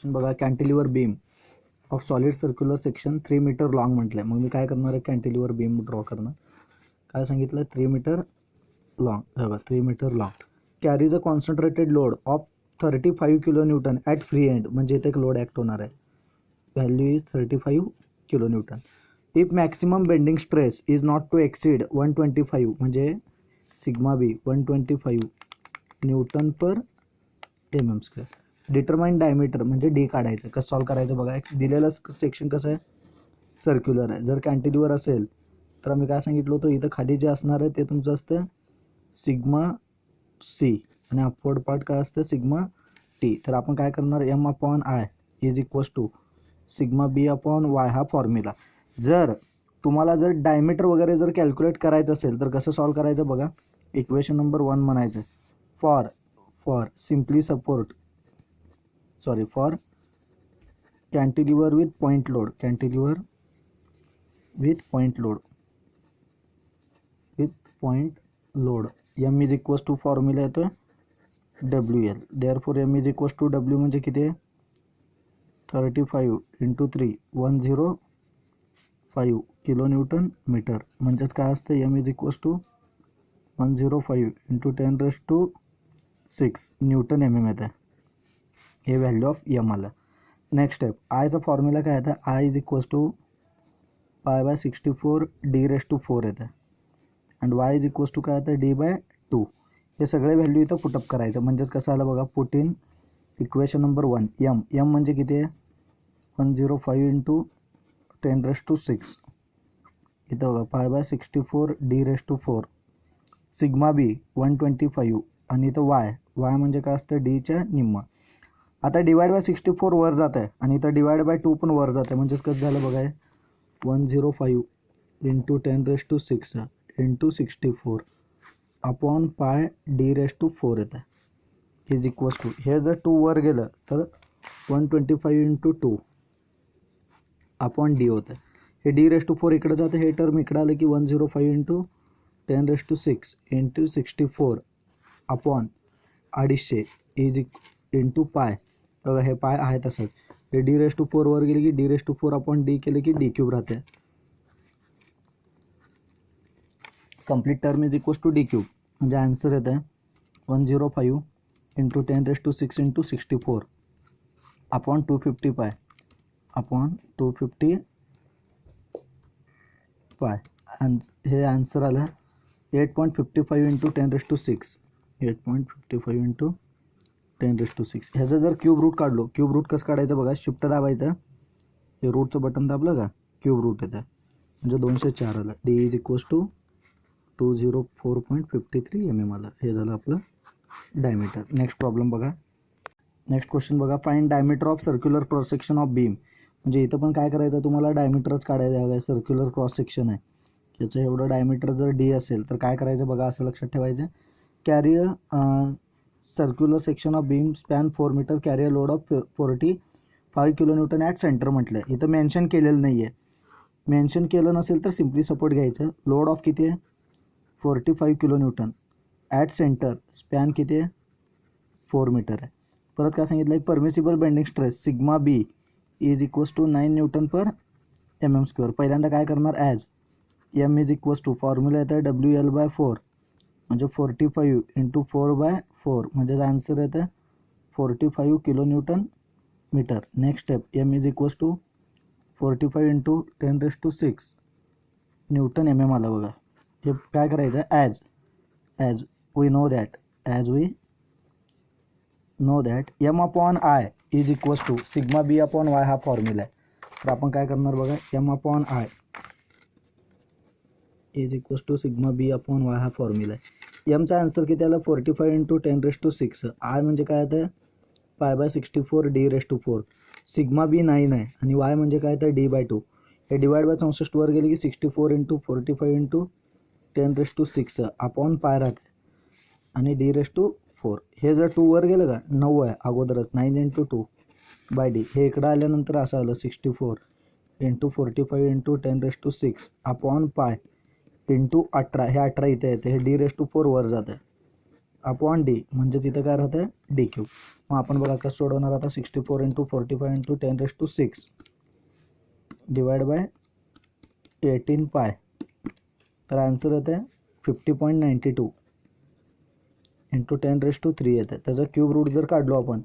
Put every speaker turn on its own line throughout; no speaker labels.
Question बघा, cantilever beam of solid circular section 3 metre long म्हटलं आहे. मग मी काय करणार आहे, कॅन्टिलिव्हर बीम ड्रॉ करणार. काय सांगितलं, 3 मीटर लॉंग. बघा 3 metre long carries a concentrated load of 35 kilo newton at free end. म्हणजे इथे एक लोड ॲक्ट होणार आहे, value is 35 kilo newton. If maximum bending stress is not to exceed 125, म्हणजे sigma B 125 newton per m square. Determine diameter म्हणजे D काढायचं. कसं solve करायचं बघा. दिलेलं सेक्शन कसं आहे, सर्क्युलर आहे. जर कॅन्टिलिव्हर असेल तर आम्ही काय सांगितलं होतं, इथं खाली जे असणार आहे ते तुमचं असतं सिग्मा सी आणि अपवर्ड पार्ट काय असतं सिग्मा टी. तर आपण काय करणार, M upon I is equals to sigma B upon Y हा फॉर्म्युला. जर तुम्हाला जर डायमीटर वगैरे जर कॅल्क्युलेट करायचं असेल तर कसं सॉल्व करायचं बघा. इक्वेशन नंबर 1 म्हणायचं, for simply support for cantilever with point load, cantilever with point load M is equals to formula येतो W L. Therefore M is equals to W म्हणजे किती आहे, 35 इंटू 3 105 किलो न्यूटन मीटर. म्हणजेच काय असतं, M is equals to 105 into 10⁶ newton M M येतं. हे value of M आलं. नेक्स्ट स्टेप, आयचा फॉर्म्युला काय येतं, I is equals to π/64 d⁴ येतं. And Y is equals to काय येतं, d/2. हे सगळे व्हॅल्यू इथं पुटअप करायचं. म्हणजेच कसं आलं बघा, पुट इन इक्वेशन नंबर 1. एम म्हणजे किती आहे, 105 इंटू 10⁶. इथं बघा π/64 d⁴. सिग्मा बी 125 आणि इथं वाय म्हणजे काय असतं, डीच्या निम्मा. आता डिवाइड/64 वर जात आहे आणि इथं डिवाइड/2 पण वर जात आहे. म्हणजेच कसं झालं बघा, 105 into 10⁶ into 64 upon pi d⁴ येतं इज इक्वल्स टू. हे जर 2 वर गेलं तर 125 इंटू 2 अपॉन डी होतं. हे d⁴ इकडं जातं, हे टर्म इकडं आलं की 105 into 10⁶ into 64 upon 250 is into pi. बघा हे पाय आहे तसंच. हे d⁴ वर गेले की d⁴ अपॉन डी केलं की d³ राहते. Complete term is equals to d³. म्हणजे आन्सर येतं आहे 105 into 10⁶ into 64 upon 250 pi upon 250 पाय. हे आन्सर आलं 8.55 इंटू 10⁶. 8.55 इंटू 10⁶. ह्याचं जर क्यूब रूट काढलो, क्यूब रूट कसं काढायचं बघा, शिफ्ट दाबायचं, हे रूटचं बटन दाबलं का क्यूब रूट येतं, म्हणजे 204 आलं. D is equals to 204.53 mm आलं. हे झालं आपलं डायमीटर. नेक्स्ट प्रॉब्लेम बघा. नेक्स्ट क्वेश्चन बघा, find diameter of circular cross section of beam. म्हणजे इथं पण काय करायचं, तुम्हाला डायमीटरच काढायचं आहे. सर्क्युलर क्रॉस सेक्शन आहे, याचं एवढं डायमीटर जर डी असेल तर काय करायचं बघा, असं लक्षात ठेवायचं. Carry circular section of beam span 4 metre, carry load of 45 kilo newton at centre म्हटलं आहे. इथं मेन्शन केलेलं नाही आहे. मेन्शन केलं नसेल तर सिम्पली सपोर्ट घ्यायचं. लोड ऑफ किती आहे, 45 kilo newton at centre, span किती आहे 4 मीटर आहे. परत काय सांगितलं, permissible bending stress sigma B is equals to 9 newton per mm². पहिल्यांदा काय करणार, as M is equals to formula येतं WL/4 म्हणजे 45 इंटू 4/4 म्हणजे आन्सर येतं 45 kilo newton metre. Next step, M is equals to 45 into 10⁶ newton mm आलं बघा. हे काय करायचं, as we know that M upon I is equals to sigma B upon Y हा फॉर्म्युला आहे. तर आपण काय करणार बघा, M upon I is equals to sigma B upon Y हा फॉर्म्युला आहे. एमचा आन्सर किती आला, 45 इंटू 10⁶. आय म्हणजे काय येतं, π/64 d⁴. सिग्मा बी 9 आहे आणि वाय म्हणजे काय येतं d/2. हे डिवाइड/64 वर गेले की 64 इंटू 45 इंटू 10⁶ अपॉन पाय राहते आणि d⁴. हे जर 2 वर गेलं का 9 आहे अगोदरच, 9 इंटू 2/d. हे इकडं आल्यानंतर असं आलं 64 into 45 into 10⁶ upon pi into 18. हे 18 इथे येते, हे d⁴ वर जातं अपॉन डी, म्हणजेच इथं काय राहतं डी क्यूब. मग आपण बघा कसं सोडवणार आता. 64 × 45 × 10⁶ डिवाइड बाय 18 पाय. तर आन्सर येते 50.92 × 10⁻³ येते. त्याचा क्यूब रूट जर काढलो आपण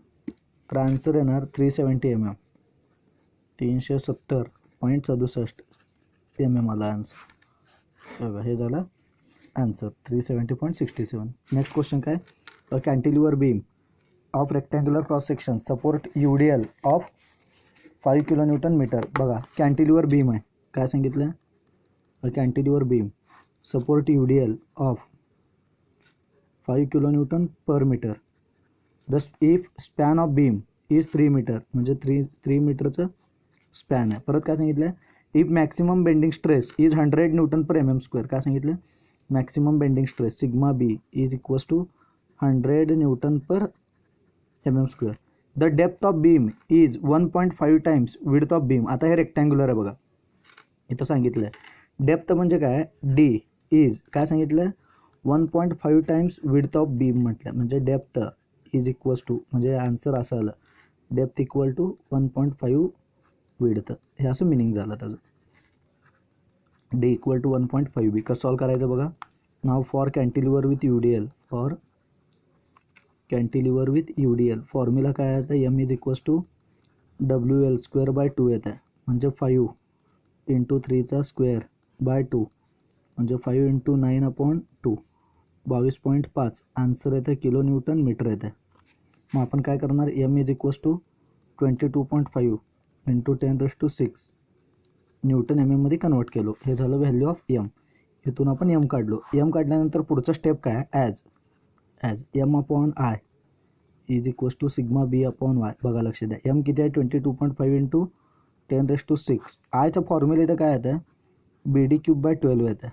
तर आन्सर येणार 370 mm, 370.67 mm आला आन्सर. बघा हे झालं आन्सर 370.67. नेक्स्ट क्वेश्चन काय. Cantilever beam of rectangular cross section support UDL of 5 kN/मीटर. बघा कॅन्टिलिव्हर बीम आहे, काय सांगितलं. Cantilever beam support UDL of 5 kN/मीटर. If span of beam is 3 metre, म्हणजे 3 मीटरचं स्पॅन आहे. परत काय सांगितलं. If maximum bending stress is 100 Nm/mm². काय सांगितलं. Maximum bending stress sigma B is equals to 100 Nm/mm². The depth of beam is 1.5 times width of beam. आता हे रेक्टँग्युलर आहे बघा, इथं सांगितलं आहे डेप्थ म्हणजे काय. डी इज काय सांगितलं 1.5 टाइम्स विड्थ ऑफ बीम म्हटलं, म्हणजे डेप्थ इज इक्वल्स टू, म्हणजे आन्सर असं आलं डेप्थ इक्वल टू 1.5 विड्थ. हे असं मिनिंग झालं त्याचं. डी इक्वल टू 1.5 बी. कसं सॉल्व करायचं बघा. Now for cantilever with UDL, for cantilever with UDL formula काय आहे. M is equals to WL²/2 येत आहे, म्हणजे 5 × 3²/2 म्हणजे 5 × 9/2 22.5. आन्सर येतं kN/मीटर येते. मग आपण काय करणार. M is equals to 22.5 × 10⁶ Nm मध्ये कन्वर्ट केलो. हे झालं व्हॅल्यू ऑफ एम. इथून आपण एम काढलो. एम काढल्यानंतर पुढचं स्टेप काय. As M/I is equals to sigma B/Y. बघा लक्ष द्या. एम किती आहे 22.5 × 10⁶. आयचं फॉर्म्युला इथं काय येतं BD³/12 येतं.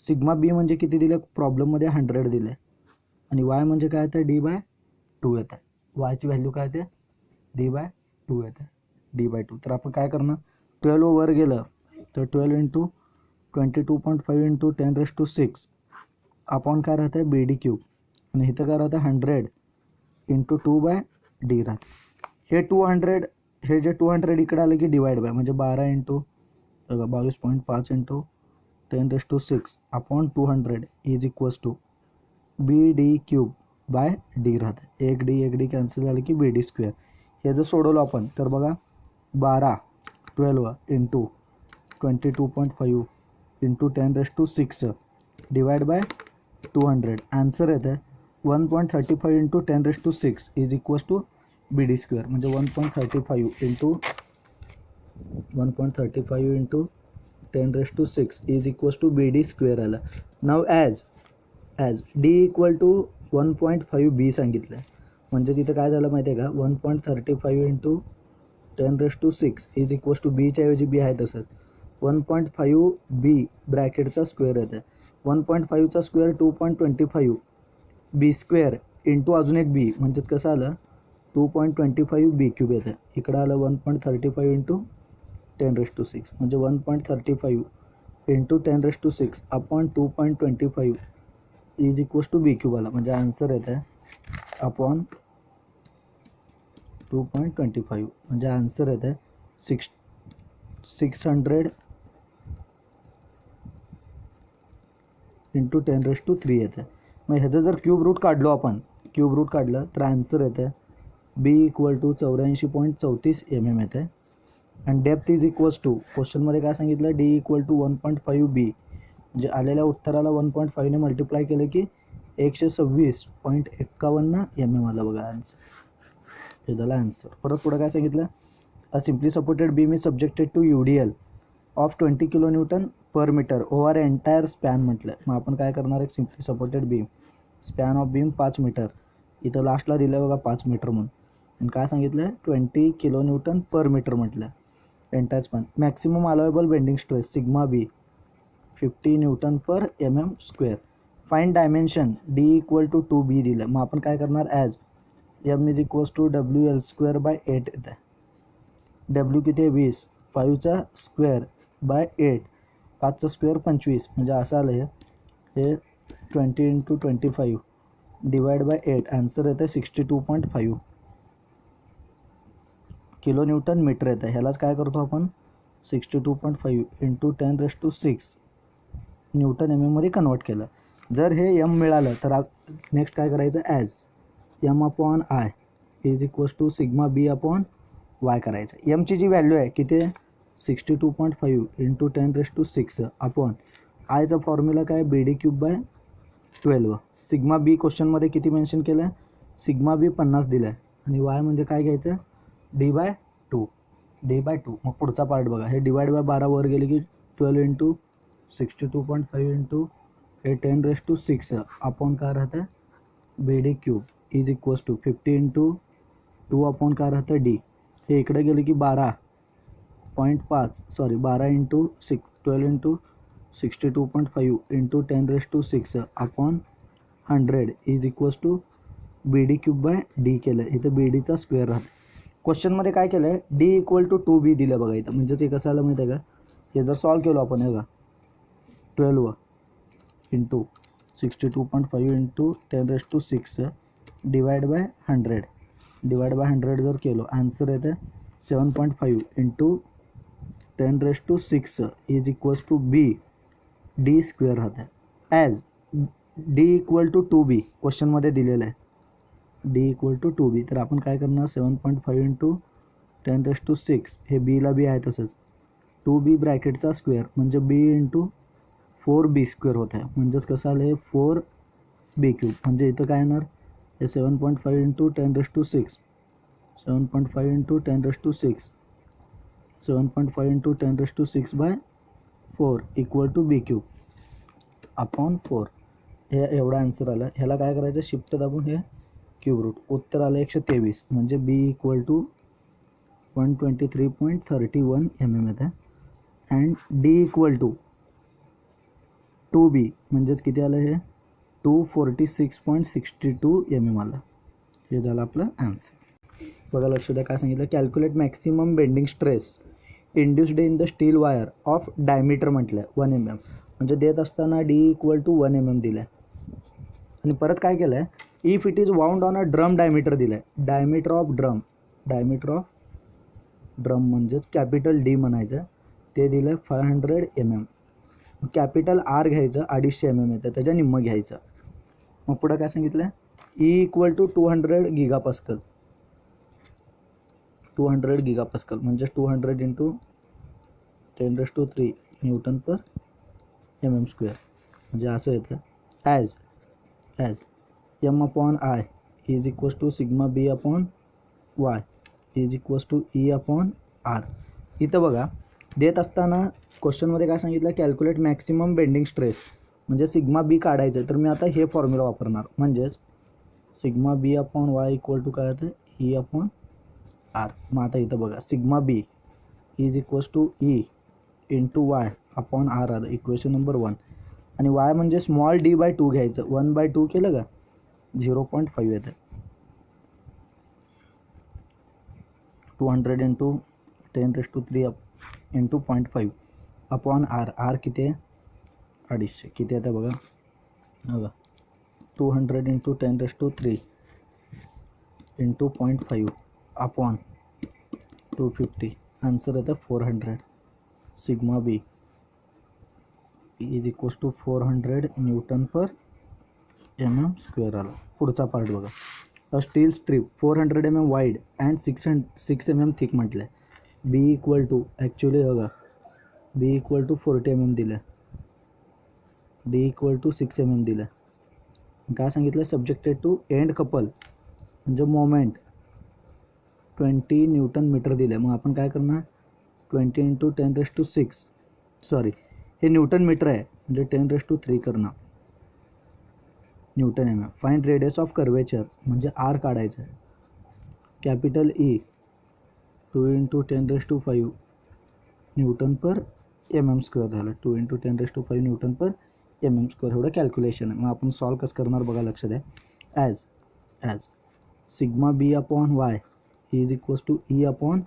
सिग्मा बी म्हणजे किती दिले प्रॉब्लेममध्ये 100 दिले, आणि वाय म्हणजे काय येतं D/2 येतं. वायची व्हॅल्यू काय येते D/2 येते. D/2. तर आपण काय करणार. 12 वर गेलं तर 12 × 22.5 × 10⁶ अपॉन काय राहतं BD³. आणि इथं काय राहतं 100 × 2/D राहतं. हे 200, हे जे 200 इकडे आलं की डिवाइड बाय, म्हणजे 12 × 22.5 × 10⁶ upon 200 is equals to BD³/D राहतं. एक डी कॅन्सल झालं की BD². हे जर सोडवलं आपण तर बघा 12 × 22.5 × 10⁶ डिवाइड बाय 200. आन्सर येतं 1.35 × 10⁶ इज इक्वल्स टू BD². म्हणजे 1.35 × 10⁶ इज इक्वल्स टू BD² आलं. Now as D equal to 1.5 B सांगितलं आहे, म्हणजे तिथं काय झालं माहिती आहे का. 1.35 × 10⁶ इज इक्वल्स टू बीच्या ऐवजी बी आहे तसंच 1.5 B ब्रॅकेटचा स्क्वेअर येतं. 1.5चा स्क्वेअर 2.25 B² इंटू अजून एक बी, म्हणजेच कसं आलं 2.25 B³ येतं. इकडं आलं 1.35 × 10⁶, म्हणजे 1.35 × 10⁶ upon 2.25 is equals to B³ आला. म्हणजे आन्सर येतं अपॉन 2.25, म्हणजे आन्सर येतं 600 × 10⁻³ येतं. मग ह्याचं जर क्यूब रूट काढलो आपण, क्यूब रूट काढलं तर आन्सर येतं B इक्वल टू 84.34 mm येतं. आणि डेप्थ इज इक्वल्स टू, क्वेश्चनमध्ये काय सांगितलं D इक्वल टू 1.5 B, म्हणजे आलेल्या उत्तराला 1.5 ने मल्टिप्लाय केलं की 126.51 mm आलं. बघा आन्सर, हे झालं आन्सर. परत पुढं काय सांगितलं. A simply supported beam is subjected to UDL of 20 kN/मीटर ओव्हर एंटायर स्पॅन म्हटलं. मग आपण काय करणार. एक simply supported beam span of beam 5 metre, इथं लास्टला दिलं बघा 5 मीटर म्हणून, आणि काय सांगितलं 20 kN/मीटर म्हटलं entire span. Maximum allowable bending stress sigma B 50 Nm². Fine dimension D equal to 2B दिलं. मग आपण काय करणार. As M is equals to WL²/8 येतं. W किती आहे 20, 5चा स्क्वेअर बाय 8, 5चा स्क्वेअर 25, म्हणजे असं आलं हे 20 × 25 डिवाइड बाय 8, आन्सर येतं 62.5 किलो न्यूटन मीटर येतं. ह्यालाच काय करतो आपण 62.5 इंटू 10⁶ न्यूटन एम एममध्ये कन्वर्ट केलं. जर हे एम मिळालं तर नेक्स्ट काय करायचं, as M upon I is equals to sigma B upon Y करायचं. एमची जी व्हॅल्यू आहे किती आहे 62.5 इंटू 10⁶ अपॉन आयचा फॉर्म्युला काय बी डी क्यूब बाय 12. सिग्मा बी क्वेश्चनमध्ये किती मेन्शन केलं आहे, सिग्मा बी 50 दिलं आहे आणि वाय म्हणजे काय घ्यायचं डी/2. मग पुढचा पार्ट बघा, हे डिवाइड बाय 12 वर गेले की 12 इंटू 62.5 इंटू हे 10⁶ अपॉन काय राहतं B D cube is equals to 50 into 2 upon काय राहतं डी. हे इकडे गेले की 12 into 12 into 62.5 into 10⁶ upon 100 is equals to B D cube by D केलं. इथं बी डीचा स्क्वेअर राहतं. क्वेश्चनमध्ये काय केलं आहे डी इक्वल टू 2b दिलं बघा इथं. म्हणजेच हे कसं आलं माहिती आहे का, हे जर सॉल्व केलं आपण हे बघा 12 इंटू 62.5 इंटू 10⁶ डिवाइड बाय 100 जर केलं आन्सर येतं 7.5 into 10⁶ is equals to B D square राहतं. As D equal to 2b क्वेश्चनमध्ये दिलेलं आहे डी इक्वल टू 2b. तर आपण काय करणार 7.5 इंटू 10⁶ हे बीला बी आहे तसंच 2b ब्रॅकेटचा स्क्वेअर म्हणजे b इंटू 4b स्क्वेअर होत आहे. म्हणजेच कसं आलं हे 4b क्यूब. म्हणजे इथं काय येणार हे 7.5 into 10⁶ 7.5 into 10⁶ 7.5 into 10⁶ by 4 equal to B cube upon 4. हे एवढा आन्सर आला. ह्याला काय करायचं शिफ्ट दाबून हे क्यूब रूट. उत्तर आलं 123. म्हणजे बी इक्वल टू 123.31 mm येतं. And D equal to 2b म्हणजेच किती आलं हे 246.62 mm आलं. हे झालं आपलं आन्सर. बघा लक्ष द्या काय सांगितलं, calculate maximum bending stress induced in the steel wire of diameter म्हटलं 1 mm. म्हणजे देत असताना डी इक्वल टू 1 mm दिलं आहे. आणि परत काय केलं आहे if it is wound on a drum diameter दिलं आहे. डायमीटर ऑफ ड्रम म्हणजेच कॅपिटल डी म्हणायचं ते दिलं आहे 500 mm. कॅपिटल आर घ्यायचं 250 mm येतं त्याच्या निम्मं घ्यायचं. मग पुढं काय सांगितलं आहे E equal to 200 GPa 200 GPa म्हणजे 200 इंटू 10⁻³ न्यूटन पर mm². म्हणजे असं येतं as M upon I is equals to sigma B upon Y is equals to E upon R. इथं बघा देत असताना क्वेश्चनमध्ये काय सांगितलं कॅल्क्युलेट मॅक्सिमम बेंडिंग स्ट्रेस म्हणजे सिग्मा बी काढायचं. तर मी आता हे फॉर्म्युला वापरणार म्हणजेच sigma B upon Y equal to काय होतं ई अपॉन आर. मग आता इथं बघा sigma B is equals to E into Y upon R आलं इक्वेशन नंबर 1. आणि वाय म्हणजे स्मॉल d/2 घ्यायचं 1/2 केलं का 0.5 येतं. 200 इंटू 10⁻³ इंटू 0.5 अपॉन आर किती आहे 250 किती येतं बघा 200 इंटू 10⁻³ इंटू 0.5 अपॉन 250 आन्सर येतं 400. Sigma B is equals to 400 newton per mm² आला. पुढचा पार्ट बघा a steel strip 400 mm wide and 6 mm thick म्हटलं आहे. बी इक्वल टू ॲक्च्युली बघा बी इक्वल टू 40 mm दिलं आहे डी इक्वल टू 6 mm दिलं आहे. काय सांगितलं सब्जेक्टेड टू एंड कपल म्हणजे मोमेंट 20 Nm दिलं आहे. मग आपण काय करणार 20 इंटू 10⁻⁶ सॉरी हे न्यूटन मीटर आहे म्हणजे 10⁻³ करणार Newton mm. Find radius of curvature म्हणजे आर काढायचं आहे capital E 2 into 10⁻⁵ Newton per mm² झालं 2 इंटू 10⁻⁵ न्यूटन पर mm² एवढं कॅल्क्युलेशन आहे. मग आपण सॉल्व कसं करणार बघा लक्ष द्या as sigma B upon Y is equals to E upon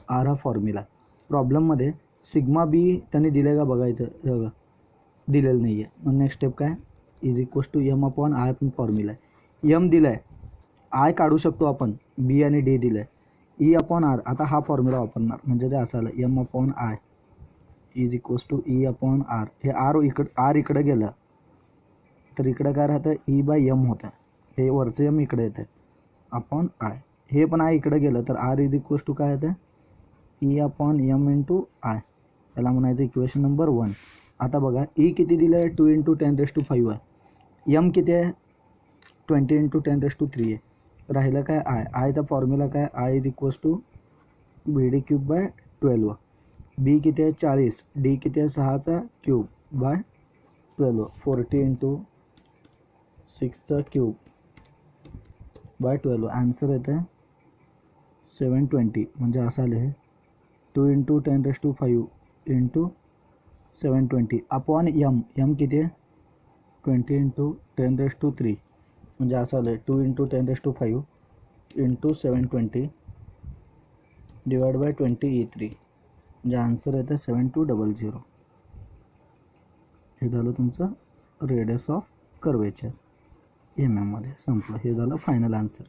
R हा फॉर्म्युला. प्रॉब्लेममध्ये सिग्मा बी त्यांनी दिलं का बघायचं दिलेलं नाही आहे. मग नेक्स्ट स्टेप काय is equals to M upon I पण फॉर्म्युला आहे. एम दिलं आहे, आय काढू शकतो आपण, बी आणि डी दिलं आहे, ई अपॉन आर. आता हा फॉर्म्युला वापरणार, म्हणजे जे असं आलं M upon I is equals to E upon R. हे आर इकडे गेलं तर इकडे काय राहतं, ई बाय एम होतं, हे वरचं एम इकडे येतं अपॉन आय. हे पण आय इकडे गेलं तर आर इज इक्वल्स टू काय येतं, E upon M into I. याला म्हणायचं इक्वेशन नंबर 1. आता बघा ई किती दिलं आहे, 2 × 10⁵ आहे. एम किती आहे, 20 × 10⁵ आहे. राहिलं काय आय. आयचा फॉर्म्युला काय, I is equals to BD³/12. B किती आहे 40, डी किती आहे 6/3 40 × 6/3 आन्सर येतं 720. म्हणजे असं आलं हे 2 × 10⁵ इंटू 720 अपॉन एम. एम किती आहे 20 × 10⁵. म्हणजे असं आलं 2 × 10⁵ इंटू 720 डिवाइड बाय 20E3. म्हणजे आन्सर येतं 7200. हे झालं तुमचं रेडियस ऑफ कर्वेचर MM मध्ये संपलं. हे झालं फायनल आन्सर.